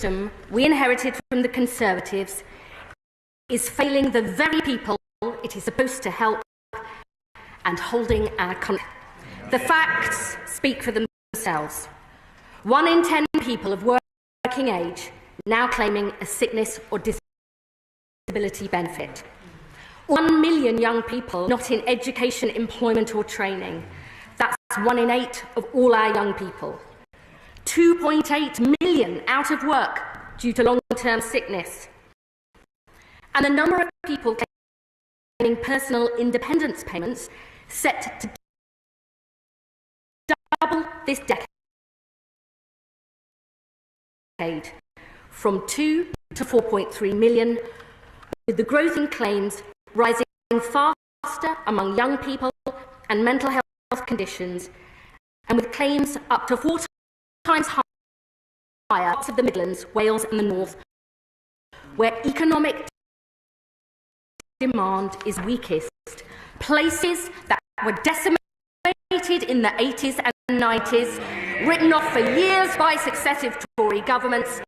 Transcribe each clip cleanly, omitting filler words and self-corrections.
system we inherited from the Conservatives is failing the very people it is supposed to help and holding our country. The facts speak for themselves. 1 in 10 people of working age now claiming a sickness or disability benefit. 1 million young people not in education, employment or training. That's 1 in 8 of all our young people. 2.8 million out of work due to long-term sickness. And the number of people claiming personal independence payments set to double this decade, from 2 to 4.3 million, with the growth in claims rising faster among young people and mental health conditions, and with claims up to 4 times higher parts of the Midlands, Wales and the North, where economic demand is weakest. Places that were decimated in the 80s and 90s, written off for years by successive Tory governments,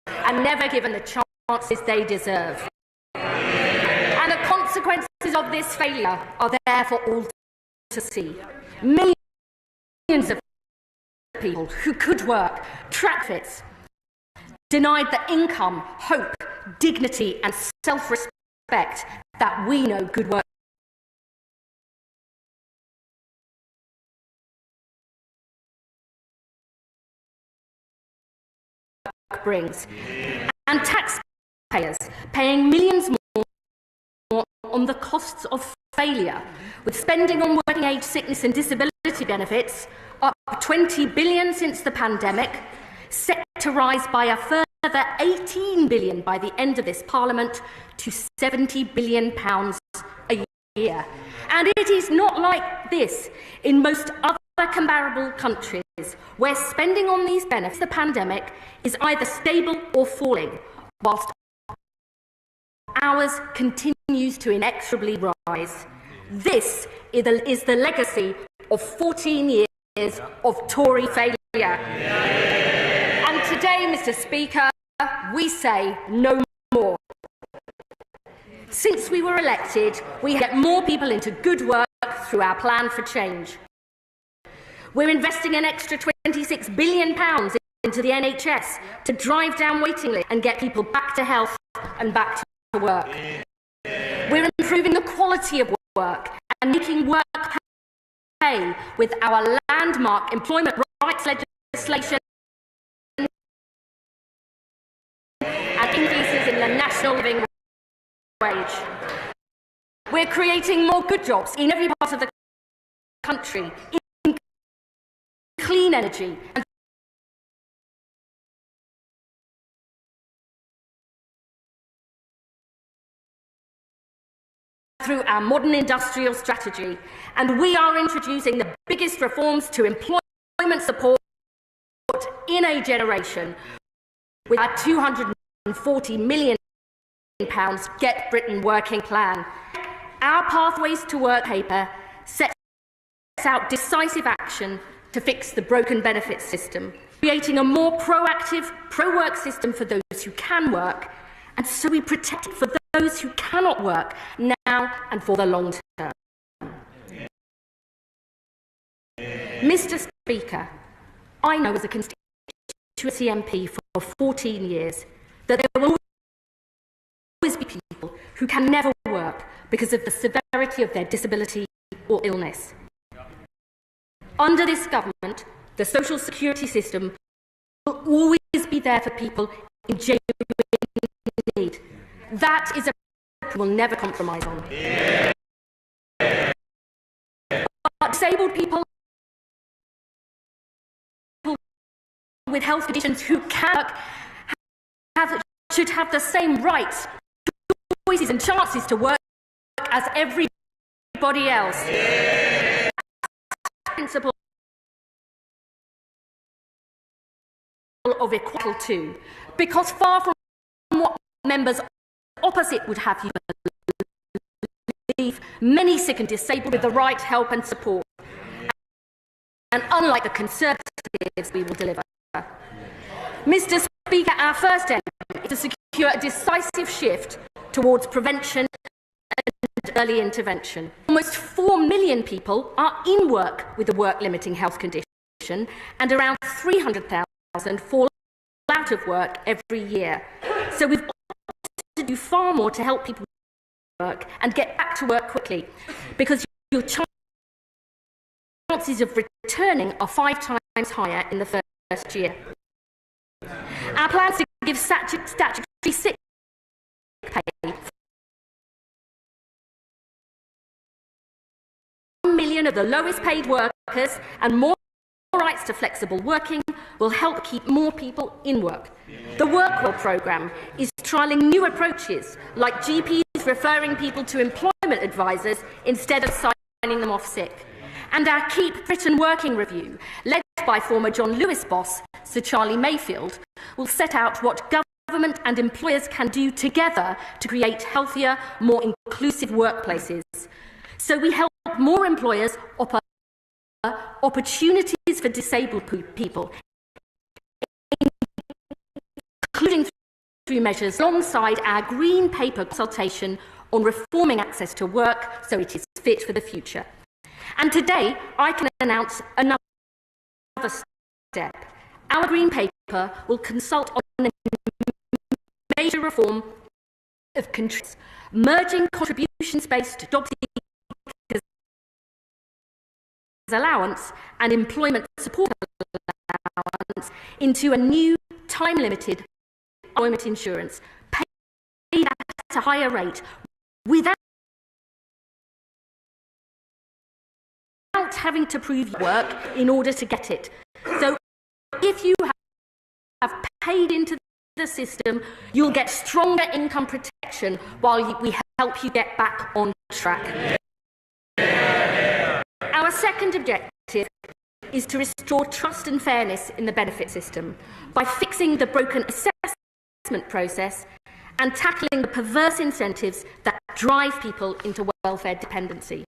and never given the chances they deserve. And the consequences of this failure are there for all to see. Millions of people who could work, track fits, denied the income, hope, dignity and self-respect that we know good work brings. And taxpayers paying millions more on the costs of failure, with spending on working age sickness and disability benefits up 20 billion since the pandemic, set to rise by a further 18 billion by the end of this Parliament to 70 billion pounds a year. And it is not like this in most other comparable countries, where spending on these benefits the pandemic is either stable or falling, whilst ours continues to inexorably rise. This is the legacy of 14 years of Tory failure. And today, Mr. Speaker, we say no more. Since we were elected, we get more people into good work through our plan for change. We're investing an extra £26 billion into the NHS to drive down waiting lists and get people back to health and back to work. We're improving the quality of work and making work pay with our landmark employment rights legislation and increases in the national living wage. We're creating more good jobs in every part of the country, in clean energy and through our modern industrial strategy. And we are introducing the biggest reforms to employment support in a generation with our £240 million Get Britain Working plan. Our Pathways to Work paper sets out decisive action to fix the broken benefits system, creating a more proactive pro-work system for those who can work, and so we protect for those who cannot work now and for the long term. Mr. Speaker, I know as a constituency MP for 14 years that there will always be people who can never work because of the severity of their disability or illness. Under this government, the social security system will always be there for people in genuine need. That is a we will never compromise on. But disabled people with health conditions who can work should have the same rights, choices and chances to work as everybody else. Principle of equality too, because far from what members opposite would have you believe, many sick and disabled with the right help and support. And unlike the Conservatives, we will deliver. Mr. Speaker, our first aim is to secure a decisive shift towards prevention and early intervention. Almost 4 million people are in work with a work-limiting health condition, and around 300,000 fall out of work every year. So we've got to do far more to help people work and get back to work quickly, because your chances of returning are 5 times higher in the first year. Our plan is to give statutory sick pay. 1 million of the lowest paid workers and more rights to flexible working will help keep more people in work. The WorkWell programme is trialling new approaches, like GPs referring people to employment advisors instead of signing them off sick. And our Keep Britain Working review, led by former John Lewis boss Sir Charlie Mayfield, will set out what government and employers can do together to create healthier, more inclusive workplaces. So we help more employers offer opportunities for disabled people, including through measures alongside our Green Paper consultation on reforming access to work so it is fit for the future. And today, I can announce another step. Our Green Paper will consult on a major reform of contributions, merging contributions-based job seekers allowance and employment support allowance into a new time-limited employment insurance paid at a higher rate without having to prove your work in order to get it. So if you have paid into the system, you'll get stronger income protection while we help you get back on track. Our second objective is to restore trust and fairness in the benefit system by fixing the broken assessment process and tackling the perverse incentives that drive people into welfare dependency.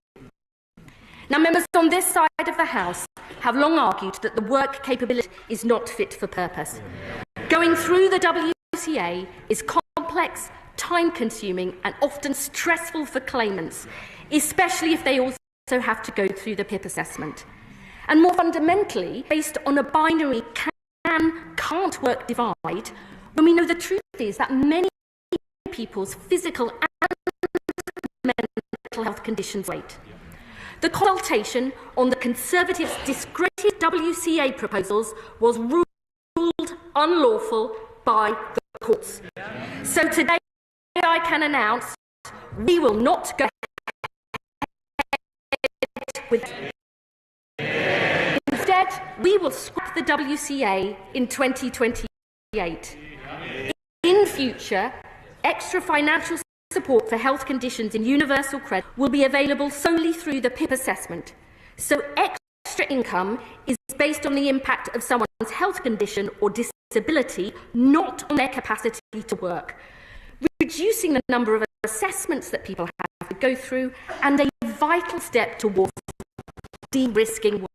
Now, members on this side of the House have long argued that the work capability is not fit for purpose. Going through the WCA is complex, time-consuming and often stressful for claimants, especially if they also have to go through the PIP assessment. And more fundamentally, based on a binary can-can't work divide, when we know the truth is that many people's physical and mental health conditions wait. The consultation on the Conservatives' discredited WCA proposals was ruled unlawful by the courts. So today I can announce we will not go ahead with it. Instead, we will scrap the WCA in 2028. In future, extra financial support for health conditions in universal credit will be available solely through the PIP assessment. So extra income is based on the impact of someone's health condition or disability, not on their capacity to work, reducing the number of assessments that people have to go through, and a vital step towards de-risking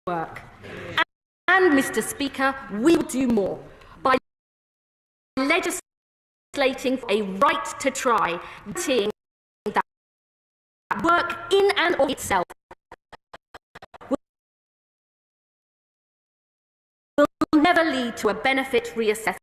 work. And, Mr. Speaker, we will do more by legislating a right to try, seeing that work in and of itself will never lead to a benefit reassessment.